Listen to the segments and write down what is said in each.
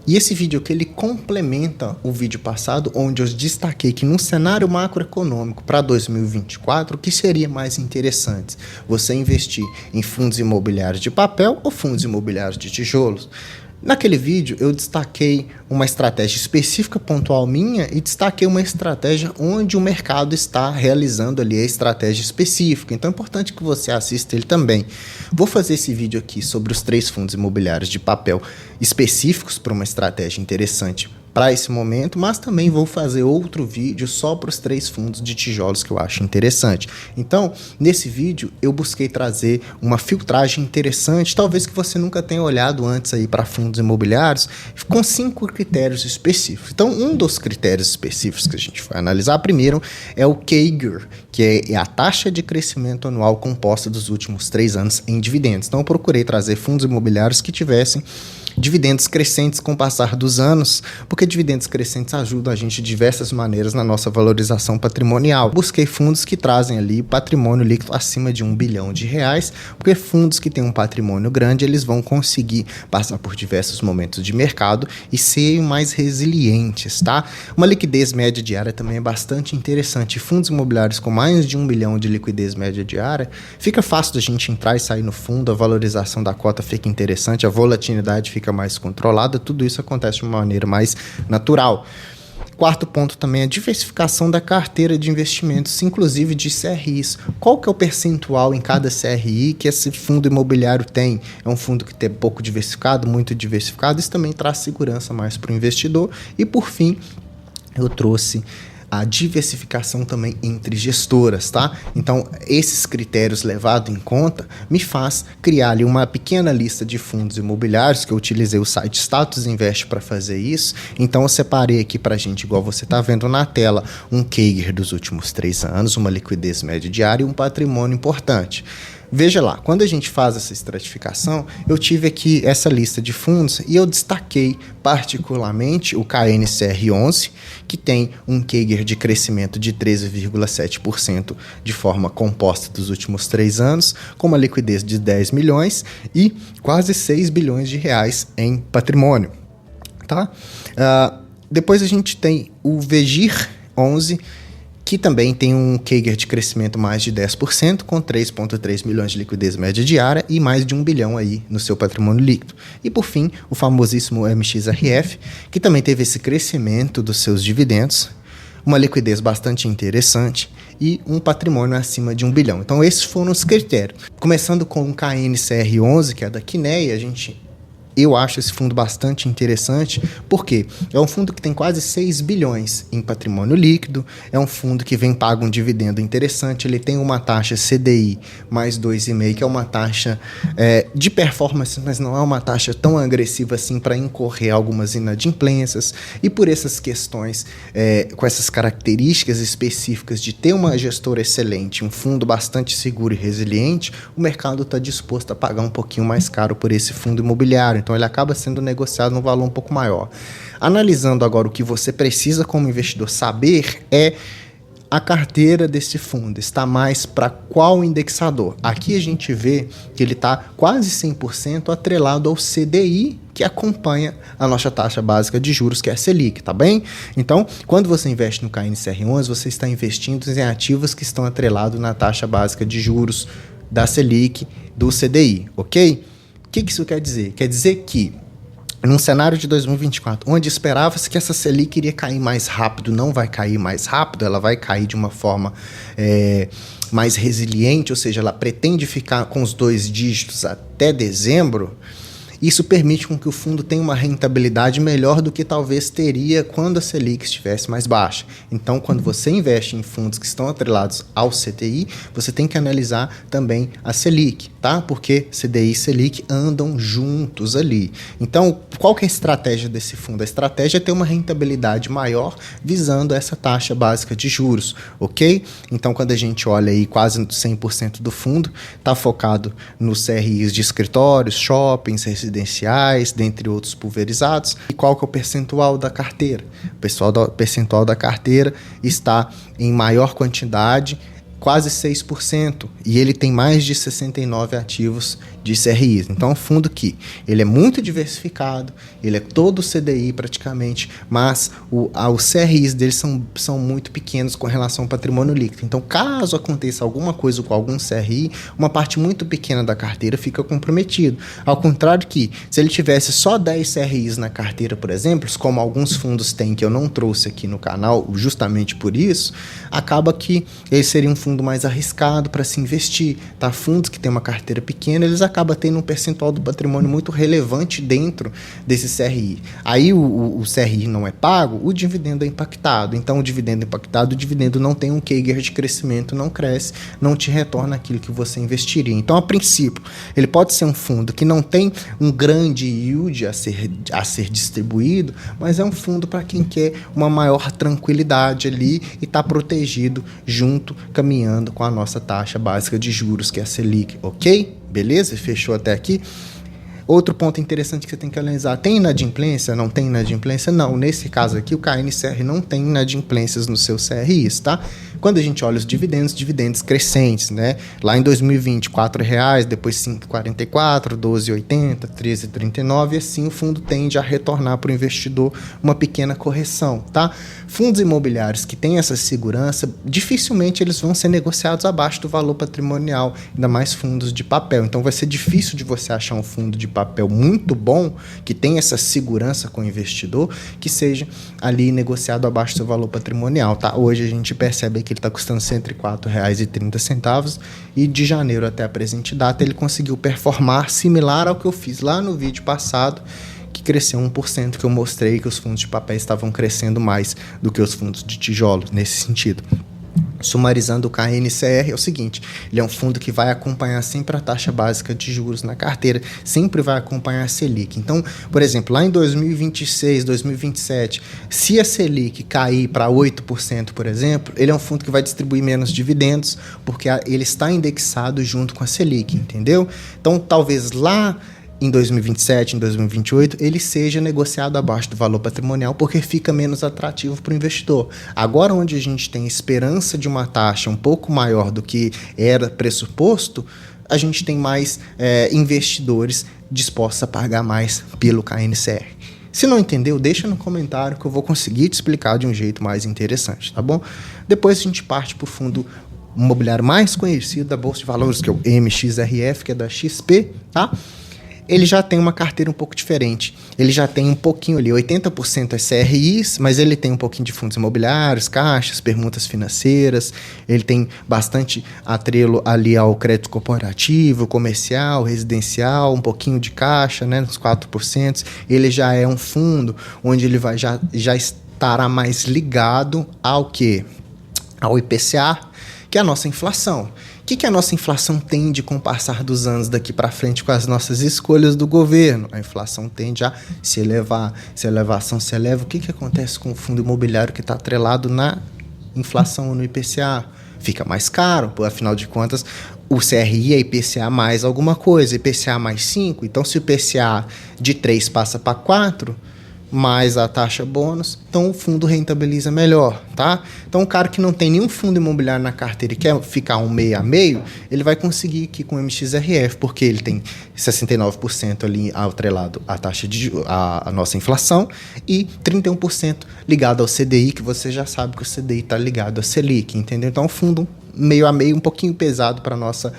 E esse vídeo aqui, ele complementa o vídeo passado, onde eu destaquei que num cenário macroeconômico para 2024, o que seria mais interessante? Você investir em fundos imobiliários de papel ou fundos imobiliários de tijolos? Naquele vídeo eu destaquei uma estratégia específica pontual minha e destaquei uma estratégia onde o mercado está realizando ali a estratégia específica. Então é importante que você assista ele também. Vou fazer esse vídeo aqui sobre os 3 fundos imobiliários de papel específicos para uma estratégia interessante para esse momento, mas também vou fazer outro vídeo só para os 3 fundos de tijolos que eu acho interessante. Então, nesse vídeo, eu busquei trazer uma filtragem interessante, talvez que você nunca tenha olhado antes aí para fundos imobiliários, com 5 critérios específicos. Então, um dos critérios específicos que a gente vai analisar primeiro é o CAGR, que é a taxa de crescimento anual composta dos últimos 3 anos em dividendos. Então, eu procurei trazer fundos imobiliários que tivessem dividendos crescentes com o passar dos anos, porque dividendos crescentes ajudam a gente de diversas maneiras na nossa valorização patrimonial. Busquei fundos que trazem ali patrimônio líquido acima de R$1 bilhão, porque fundos que têm um patrimônio grande, eles vão conseguir passar por diversos momentos de mercado e ser mais resilientes, tá? Uma liquidez média diária também é bastante interessante. Fundos imobiliários com mais de R$1 bilhão de liquidez média diária, fica fácil da gente entrar e sair no fundo, a valorização da cota fica interessante, a volatilidade fica mais controlada, tudo isso acontece de uma maneira mais natural. Quarto ponto também é a diversificação da carteira de investimentos, inclusive de CRIs. Qual que é o percentual em cada CRI que esse fundo imobiliário tem? É um fundo que tem pouco diversificado, muito diversificado, isso também traz segurança mais para o investidor. E por fim, eu trouxe a diversificação também entre gestoras, tá? Então, esses critérios levados em conta me faz criar ali uma pequena lista de fundos imobiliários, que eu utilizei o site Status Invest para fazer isso. Então, eu separei aqui para a gente, igual você está vendo na tela, um CAGR dos últimos 3 anos, uma liquidez média diária e um patrimônio importante. Veja lá, quando a gente faz essa estratificação, eu tive aqui essa lista de fundos e eu destaquei particularmente o KNCR11, que tem um CAGR de crescimento de 13,7% de forma composta dos últimos 3 anos, com uma liquidez de 10 milhões e quase 6 bilhões de reais em patrimônio. Tá? Depois a gente tem o VGIR11, que também tem um CAGR de crescimento mais de 10%, com 3,3 milhões de liquidez média diária e mais de 1 bilhão aí no seu patrimônio líquido. E por fim, o famosíssimo MXRF, que também teve esse crescimento dos seus dividendos, uma liquidez bastante interessante e um patrimônio acima de 1 bilhão. Então esses foram os critérios. Começando com o KNCR11, que é da Quineia, eu acho esse fundo bastante interessante, porque é um fundo que tem quase 6 bilhões em patrimônio líquido, é um fundo que vem paga um dividendo interessante, ele tem uma taxa CDI mais 2,5, que é uma taxa de performance, mas não é uma taxa tão agressiva assim para incorrer algumas inadimplências, e por essas questões, com essas características específicas de ter uma gestora excelente, um fundo bastante seguro e resiliente, o mercado está disposto a pagar um pouquinho mais caro por esse fundo imobiliário. Então ele acaba sendo negociado num valor um pouco maior. Analisando agora o que você precisa como investidor saber é a carteira desse fundo está mais para qual indexador? Aqui a gente vê que ele está quase 100% atrelado ao CDI, que acompanha a nossa taxa básica de juros, que é a Selic, tá bem? Então, quando você investe no KNCR11, você está investindo em ativos que estão atrelados na taxa básica de juros da Selic, do CDI, ok? O que isso quer dizer? Quer dizer que, num cenário de 2024, onde esperava-se que essa Selic iria cair mais rápido, não vai cair mais rápido, ela vai cair de uma forma mais resiliente, ou seja, ela pretende ficar com os 2 dígitos até dezembro. Isso permite com que o fundo tenha uma rentabilidade melhor do que talvez teria quando a Selic estivesse mais baixa. Então, quando você investe em fundos que estão atrelados ao CDI, você tem que analisar também a Selic, tá? Porque CDI e Selic andam juntos ali. Então, qual que é a estratégia desse fundo? A estratégia é ter uma rentabilidade maior visando essa taxa básica de juros, ok? Então, quando a gente olha aí quase 100% do fundo, está focado nos CRIs de escritórios, shoppings, residenciais, dentre outros pulverizados. E qual que é o percentual da carteira? O percentual da carteira está em maior quantidade quase 6%, e ele tem mais de 69 ativos de CRIs. Então é um fundo que ele é muito diversificado, ele é todo CDI praticamente, mas os CRIs dele são muito pequenos com relação ao patrimônio líquido. Então, caso aconteça alguma coisa com algum CRI, uma parte muito pequena da carteira fica comprometido. Ao contrário que, se ele tivesse só 10 CRIs na carteira, por exemplo, como alguns fundos têm, que eu não trouxe aqui no canal, justamente por isso, acaba que ele seria um fundo mais arriscado para se investir. Tá? Fundos que têm uma carteira pequena, eles acabam tendo um percentual do patrimônio muito relevante dentro desse CRI. Aí o CRI não é pago, o dividendo é impactado. Então, o dividendo impactado, o dividendo não tem um CAGR de crescimento, não cresce, não te retorna aquilo que você investiria. Então, a princípio, ele pode ser um fundo que não tem um grande yield a ser distribuído, mas é um fundo para quem quer uma maior tranquilidade ali e está protegido junto, caminhando com a nossa taxa básica de juros, que é a Selic, ok? Beleza? Fechou até aqui? Outro ponto interessante que você tem que analisar, tem inadimplência? Não tem inadimplência? Não, nesse caso aqui o KNCR não tem inadimplências no seu CRIs, tá? Quando a gente olha os dividendos crescentes, né? Lá em 2020, R$ 4,00, depois R$ 5,44, R$ 12,80, R$ 13,39, e assim o fundo tende a retornar para o investidor uma pequena correção, tá? Fundos imobiliários que têm essa segurança, dificilmente eles vão ser negociados abaixo do valor patrimonial, ainda mais fundos de papel. Então vai ser difícil de você achar um fundo de papel muito bom, que tem essa segurança com o investidor, que seja ali negociado abaixo do seu valor patrimonial, tá? Hoje a gente percebe que ele está custando R$ 104,30 e de janeiro até a presente data ele conseguiu performar similar ao que eu fiz lá no vídeo passado, que cresceu 1%, que eu mostrei que os fundos de papel estavam crescendo mais do que os fundos de tijolo, nesse sentido. Sumarizando, o KNCR é o seguinte, ele é um fundo que vai acompanhar sempre a taxa básica de juros na carteira, sempre vai acompanhar a Selic. Então, por exemplo, lá em 2026, 2027, se a Selic cair para 8%, por exemplo, ele é um fundo que vai distribuir menos dividendos, porque ele está indexado junto com a Selic, entendeu? Então, talvez lá em 2027, em 2028, ele seja negociado abaixo do valor patrimonial porque fica menos atrativo para o investidor. Agora, onde a gente tem esperança de uma taxa um pouco maior do que era pressuposto, a gente tem mais investidores dispostos a pagar mais pelo KNCR. Se não entendeu, deixa no comentário que eu vou conseguir te explicar de um jeito mais interessante, tá bom? Depois a gente parte para o fundo imobiliário mais conhecido da Bolsa de Valores, que é o MXRF, que é da XP, tá? Ele já tem uma carteira um pouco diferente. Ele já tem um pouquinho ali, 80% é CRIs, mas ele tem um pouquinho de fundos imobiliários, caixas, permutas financeiras, ele tem bastante atrelo ali ao crédito corporativo, comercial, residencial, um pouquinho de caixa, né, uns 4%. Ele já é um fundo onde ele vai já estará mais ligado ao quê? Ao IPCA, que é a nossa inflação. O que a nossa inflação tende com o passar dos anos daqui para frente com as nossas escolhas do governo? A inflação tende a se elevar. Se a elevação se eleva, o que acontece com o fundo imobiliário que está atrelado na inflação ou no IPCA? Fica mais caro, afinal de contas, o CRI é IPCA mais alguma coisa, IPCA mais 5. Então, se o IPCA de 3 passa para 4, mais a taxa bônus, então o fundo rentabiliza melhor, tá? Então o cara que não tem nenhum fundo imobiliário na carteira e quer ficar um meio a meio, ele vai conseguir aqui com o MXRF, porque ele tem 69% ali atrelado à taxa a nossa inflação e 31% ligado ao CDI, que você já sabe que o CDI está ligado à Selic, entendeu? Então o fundo meio a meio, um pouquinho pesado para a nossa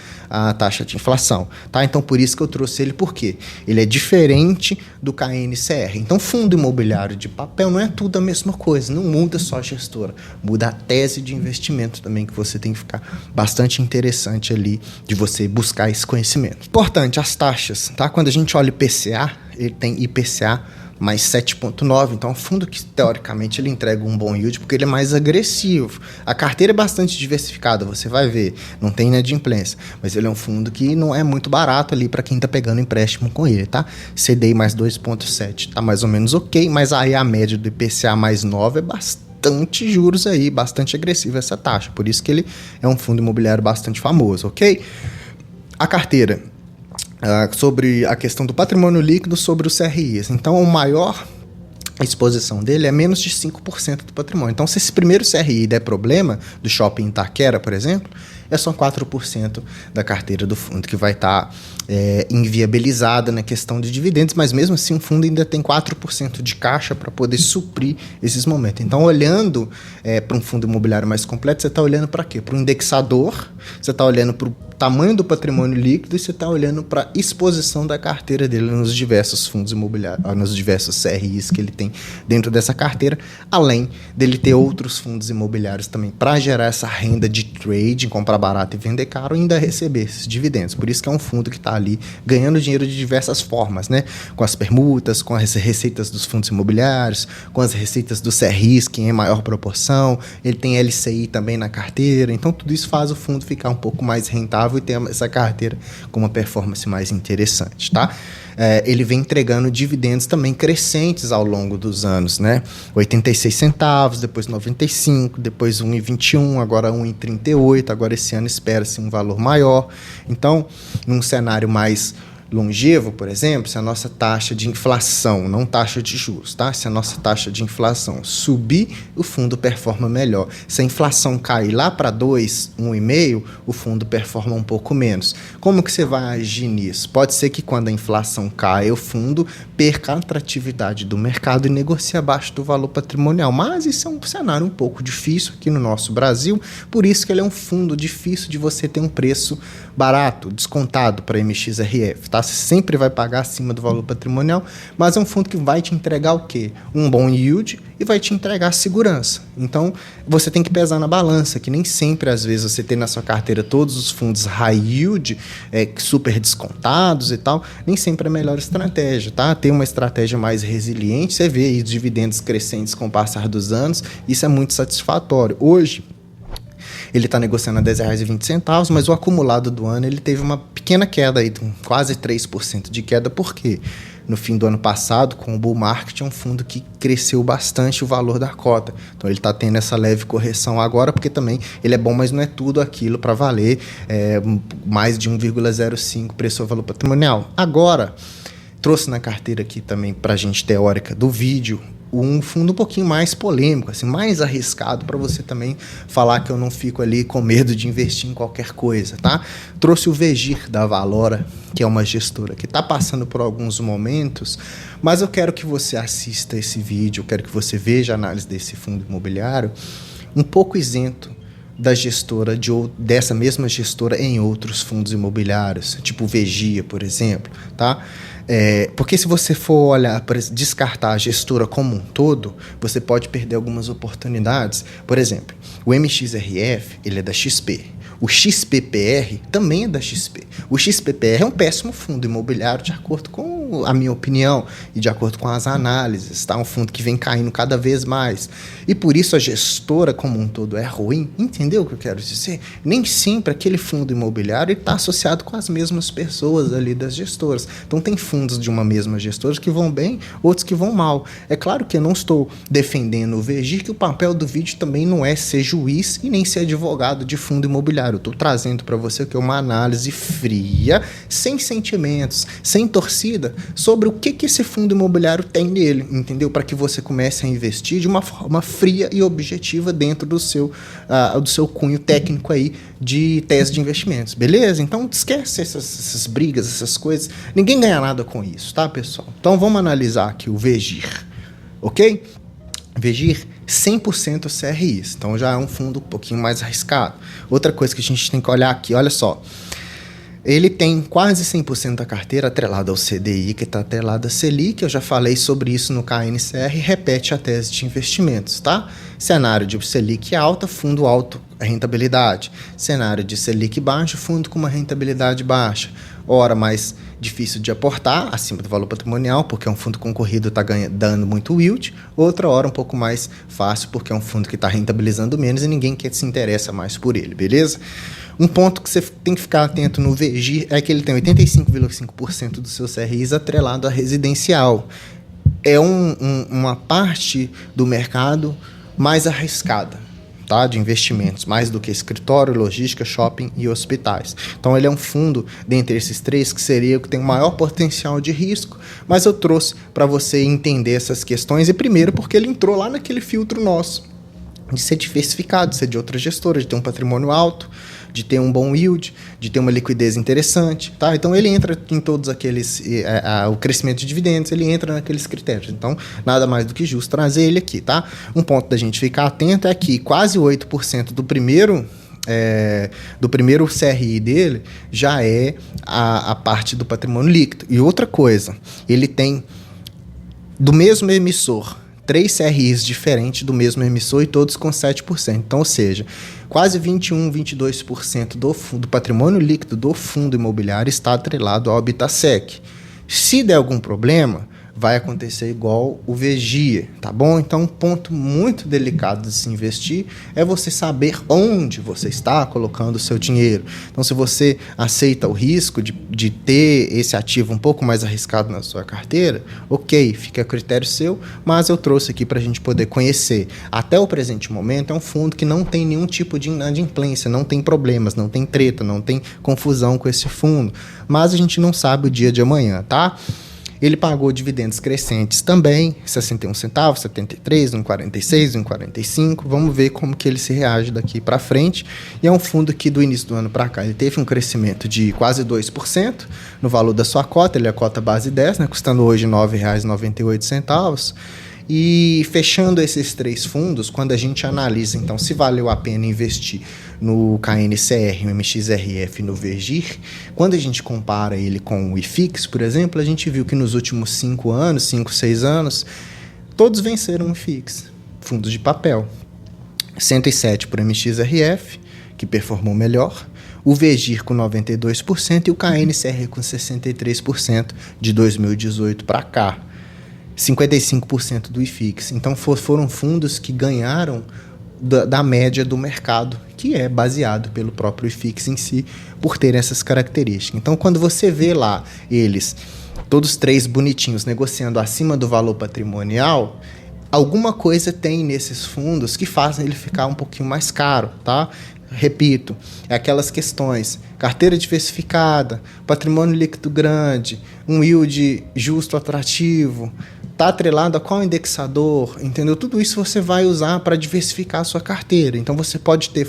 taxa de inflação, tá? Então, por isso que eu trouxe ele, porque ele é diferente do KNCR. Então, fundo imobiliário de papel não é tudo a mesma coisa, não muda só a gestora, muda a tese de investimento também, que você tem que ficar bastante interessante ali de você buscar esse conhecimento. Importante, as taxas, tá? Quando a gente olha IPCA, ele tem IPCA mais 7,9, então é um fundo que teoricamente ele entrega um bom yield porque ele é mais agressivo. A carteira é bastante diversificada, você vai ver, não tem inadimplência, mas ele é um fundo que não é muito barato ali para quem está pegando empréstimo com ele, tá? CDI mais 2,7 tá mais ou menos ok, mas aí a média do IPCA mais 9 é bastante juros aí, bastante agressiva essa taxa, por isso que ele é um fundo imobiliário bastante famoso, ok? A carteira sobre a questão do patrimônio líquido sobre os CRIs. Então, o maior a exposição dele é menos de 5% do patrimônio. Então, se esse primeiro CRI der problema, do Shopping Itaquera, por exemplo, é só 4% da carteira do fundo que vai estar inviabilizada na questão de dividendos, mas mesmo assim o fundo ainda tem 4% de caixa para poder suprir esses momentos. Então, olhando para um fundo imobiliário mais completo, você está olhando para quê? Para o indexador, você está olhando para o tamanho do patrimônio líquido e você está olhando para a exposição da carteira dele nos diversos fundos imobiliários, nos diversos CRIs que ele tem dentro dessa carteira, além dele ter outros fundos imobiliários também para gerar essa renda de trade, comprar barato e vender caro, e ainda receber esses dividendos. Por isso que é um fundo que está ali ganhando dinheiro de diversas formas, né? Com as permutas, com as receitas dos fundos imobiliários, com as receitas dos CRIs, que em maior proporção, ele tem LCI também na carteira, então tudo isso faz o fundo ficar um pouco mais rentável e ter essa carteira com uma performance mais interessante, tá? Ele vem entregando dividendos também crescentes ao longo dos anos, né? 86 centavos, depois 95, depois 1,21, agora 1,38, agora esse ano espera-se um valor maior. Então, num cenário mais longevo, por exemplo, se a nossa taxa de inflação, não taxa de juros, tá? Se a nossa taxa de inflação subir, o fundo performa melhor. Se a inflação cair lá para 2, 1,5, o fundo performa um pouco menos. Como que você vai agir nisso? Pode ser que quando a inflação caia, o fundo perca a atratividade do mercado e negocie abaixo do valor patrimonial. Mas isso é um cenário um pouco difícil aqui no nosso Brasil, por isso que ele é um fundo difícil de você ter um preço barato, descontado para MXRF, tá? Você sempre vai pagar acima do valor patrimonial, mas é um fundo que vai te entregar o quê? Um bom yield e vai te entregar segurança. Então, você tem que pesar na balança, que nem sempre, às vezes, você tem na sua carteira todos os fundos high yield, super descontados e tal, nem sempre é a melhor estratégia, tá? Tem uma estratégia mais resiliente, você vê aí dividendos crescentes com o passar dos anos, isso é muito satisfatório. Hoje, ele está negociando a R$10,20, mas o acumulado do ano ele teve uma pequena queda aí, quase 3% de queda. Por quê? No fim do ano passado, com o bull market, é um fundo que cresceu bastante o valor da cota. Então ele está tendo essa leve correção agora, porque também ele é bom, mas não é tudo aquilo para valer mais de 1,05 preço ao valor patrimonial. Agora, trouxe na carteira aqui também para a gente teórica do vídeo, um fundo um pouquinho mais polêmico, assim, mais arriscado, para você também falar que eu não fico ali com medo de investir em qualquer coisa, tá? Trouxe o VGIR da Valora, que é uma gestora que está passando por alguns momentos, mas eu quero que você assista esse vídeo, eu quero que você veja a análise desse fundo imobiliário um pouco isento da gestora, dessa mesma gestora em outros fundos imobiliários, tipo o Vegia, por exemplo, tá? Porque se você for olhar para descartar a gestora como um todo, você pode perder algumas oportunidades. Por exemplo, o MXRF, ele é da XP. O XPPR também é da XP. O XPPR é um péssimo fundo imobiliário, de acordo com a minha opinião e de acordo com as análises, tá? Um fundo que vem caindo cada vez mais. E por isso a gestora como um todo é ruim. Entendeu o que eu quero dizer? Nem sempre aquele fundo imobiliário está associado com as mesmas pessoas ali das gestoras. Então tem fundos de uma mesma gestora que vão bem, outros que vão mal. É claro que eu não estou defendendo o VGIR, que o papel do vídeo também não é ser juiz e nem ser advogado de fundo imobiliário. Eu estou trazendo para você que é uma análise fria, sem sentimentos, sem torcida, sobre o que esse fundo imobiliário tem nele, entendeu? Para que você comece a investir de uma forma fria e objetiva dentro do seu cunho técnico aí de tese de investimentos, beleza? Então esquece essas brigas, essas coisas. Ninguém ganha nada com isso, tá, pessoal? Então vamos analisar aqui o VGIR, ok? VGIR 100% CRIs, então já é um fundo um pouquinho mais arriscado. Outra coisa que a gente tem que olhar aqui, olha só, ele tem quase 100% da carteira atrelada ao CDI, que está atrelada à Selic, eu já falei sobre isso no KNCR, repete a tese de investimentos, tá? Cenário de Selic alta, fundo alto, rentabilidade. Cenário de Selic baixo, fundo com uma rentabilidade baixa. Hora mais difícil de aportar, acima do valor patrimonial, porque é um fundo concorrido, está dando muito yield. Outra hora um pouco mais fácil, porque é um fundo que está rentabilizando menos e ninguém se interessa mais por ele, beleza? Um ponto que você tem que ficar atento no VGIR é que ele tem 85,5% dos seus CRIs atrelado a residencial. É uma parte do mercado mais arriscada, tá? De investimentos, mais do que escritório, logística, shopping e hospitais. Então ele é um fundo dentre esses três que seria o que tem o maior potencial de risco, mas eu trouxe para você entender essas questões, e primeiro porque ele entrou lá naquele filtro nosso de ser diversificado, de ser de outra gestora, de ter um patrimônio alto, de ter um bom yield, de ter uma liquidez interessante, tá? Então ele entra em todos aqueles, o crescimento de dividendos, ele entra naqueles critérios. Então, nada mais do que justo trazer ele aqui, tá? Um ponto da gente ficar atento é que quase 8% do primeiro CRI dele já é a parte do patrimônio líquido. E outra coisa, ele tem do mesmo emissor 3 CRIs diferentes do mesmo emissor e todos com 7%. Então, ou seja, quase 21%, 22% do patrimônio líquido do fundo imobiliário está atrelado ao Habitasec. Se der algum problema, vai acontecer igual o Vigia, tá bom? Então, um ponto muito delicado de se investir é você saber onde você está colocando o seu dinheiro. Então, se você aceita o risco de ter esse ativo um pouco mais arriscado na sua carteira, ok, fica a critério seu, mas eu trouxe aqui para a gente poder conhecer. Até o presente momento, é um fundo que não tem nenhum tipo de inadimplência, não tem problemas, não tem treta, não tem confusão com esse fundo, mas a gente não sabe o dia de amanhã, tá? Ele pagou dividendos crescentes também, 61 centavos, 73, 1,46, 1,45. Vamos ver como que ele se reage daqui para frente. E é um fundo que do início do ano para cá ele teve um crescimento de quase 2% no valor da sua cota. Ele é a cota base 10, né, custando hoje R$ 9,98. E fechando esses 3 fundos, quando a gente analisa, então, se valeu a pena investir no KNCR, no MXRF e no Vergir, quando a gente compara ele com o IFIX, por exemplo, a gente viu que nos últimos 5 anos, 5, 6 anos, todos venceram o IFIX, fundos de papel. 107 para o MXRF, que performou melhor, o Vergir com 92% e o KNCR com 63% de 2018 para cá. 55% do IFIX. Então foram fundos que ganharam da média do mercado, que é baseado pelo próprio IFIX em si, por ter essas características. Então, quando você vê lá eles, todos 3 bonitinhos, negociando acima do valor patrimonial, alguma coisa tem nesses fundos que fazem ele ficar um pouquinho mais caro, tá? Repito, é aquelas questões, carteira diversificada, patrimônio líquido grande, um yield justo, atrativo, está atrelado a qual indexador, entendeu? Tudo isso você vai usar para diversificar a sua carteira. Então você pode ter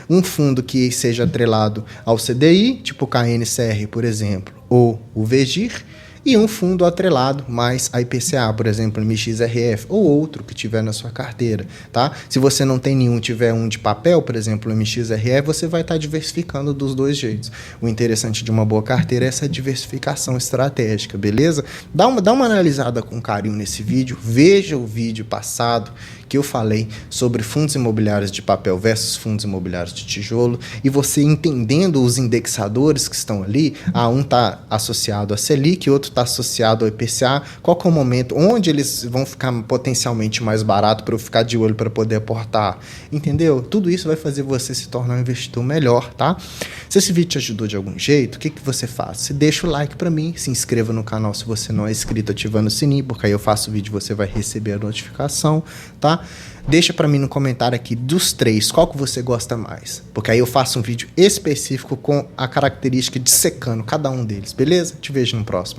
um fundo que seja atrelado ao CDI, tipo o KNCR, por exemplo, ou o Vergir, e um fundo atrelado mais a IPCA, por exemplo, MXRF, ou outro que tiver na sua carteira, tá? Se você não tem nenhum, tiver um de papel, por exemplo, MXRF, você vai estar diversificando dos 2 jeitos. O interessante de uma boa carteira é essa diversificação estratégica, beleza? Dá uma analisada com carinho nesse vídeo, veja o vídeo passado que eu falei sobre fundos imobiliários de papel versus fundos imobiliários de tijolo, e você entendendo os indexadores que estão ali, um está associado a Selic, outro está associado ao IPCA, qual que é o momento, onde eles vão ficar potencialmente mais barato para eu ficar de olho para poder aportar, entendeu? Tudo isso vai fazer você se tornar um investidor melhor, tá? Se esse vídeo te ajudou de algum jeito, o que você faz? Você deixa o like para mim, se inscreva no canal se você não é inscrito, ativando o sininho, porque aí eu faço o vídeo e você vai receber a notificação, tá? Deixa para mim no comentário aqui dos 3, qual que você gosta mais, porque aí eu faço um vídeo específico com a característica dissecando cada um deles, beleza? Te vejo no próximo.